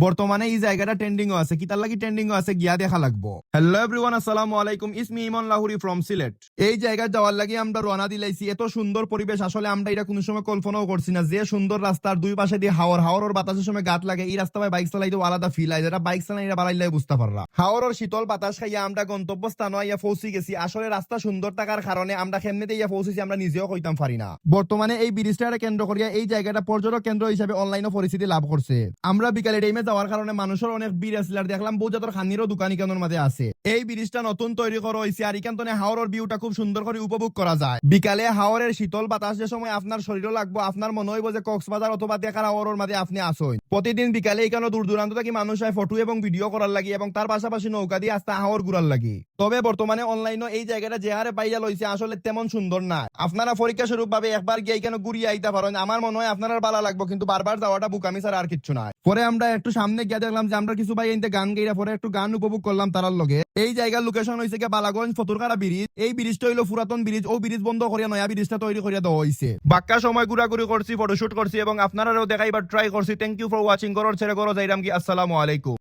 বর্তমানে এই জায়গাটা ট্রেন্ডিং আছে, কিতার লাগি ট্রেন্ডিং আছে গিয়া দেখা লাগবো। হ্যালো এভরিওয়ান, আসসালামু আলাইকুম, ইসমি ইমন লাহুরি ফ্রম সিলেট। এই জায়গায় যাওয়ার লাগি আমরা রওনা দিলাইছি। এত সুন্দর পরিবেশ, আসলে আমরা এটা কোনো সময় কল্পনাও করছি না। যে সুন্দর রাস্তার দুই পাশে দিয়ে হাওর বাতাসের সময় গাত লাগে, এই রাস্তায় বাইক চালাইতে আলাদা ফিল হয়, যেটা বাইক চালাই বাড়াইলে বুঝতে পাররা। হাওরের শীতল বাতাস খাইয়া আমরা গন্তব্য স্থান ইয়া পৌঁছে গেছি। আসলে রাস্তা সুন্দর থাকার কারণে আমরা কেমনেতে ইয়া পৌঁছেছি আমরা নিজেও কইতাম পারি না। বর্তমানে এই ব্রিজটাকে কেন্দ্র করিয়া এই জায়গাটা পর্যটক কেন্দ্র হিসাবে অনলাইনে পরিচিতি লাভ করছে। আমরা বিকালে টাইমে যাওয়ার কারণে মানুষের অনেক ভিড় আসলে, আর দেখলাম বহু জাতের খানিরও দোকান ইকানোর মাঝে আছে। এই ব্রিজটা নতুন তৈরি করা হয়েছে, আর ইকান্তনে হাওরের ভিউটা খুব সুন্দর করে উপভোগ করা যায়। বিকালে হাওরের শীতল বাতাস যে সময় আপনার শরীরও লাগবো, আপনার মনে হইব যে কক্সবাজার অথবা দেখার হাওরের মাঝে আপনি আসেন। প্রতিদিন বিকালে এখানে দূর দূরান্ত থেকে মানুষ হয় ফটো এবং ভিডিও করার লাগি, এবং তার পাশাপাশি নৌকা দিয়ে আস্তে হাওর ঘুরার লাগি। তবে বর্তমানে অনলাইনে এই জায়গাটা যে হারে ভাইরাল হয়েছে আসলে তেমন সুন্দর না। আপনারা পরীক্ষা স্বরূপ ভাবে একবার গিয়ে এখানে ঘুরিয়ে আইতে পারেন, আমার মনে হয় আপনারা ভালো লাগবে, কিন্তু বারবার যাওয়াটা বুকামি ছাড়া আর কিছু নাই। পরে আমরা একটু সামনে গিয়ে দেখলাম যে আমরা কিছু ভাই এনতে গান গাইরা, পরে একটু গান উপভোগ করলাম তারার লগে। এই জায়গার লোকেশন হয়েছে গিয়ে বালাগঞ্জ ফতুরকারা ব্রিজ। এই ব্রিজটা হইলো পুরাতন ব্রিজ, ও ব্রিজ বন্ধ করিয়া নয়া ব্রিজটা তৈরি করিয়া দেওয়া হয়েছে। বাক্কা সময় ঘুরাঘুরি করছি, ফটোশুট করছি এবং আপনারাও দেখাইবার ট্রাই করছি। Thank you for watching. গরর ছেড়ে গরো যাইরাম কি, আসসালামু আলাইকুম।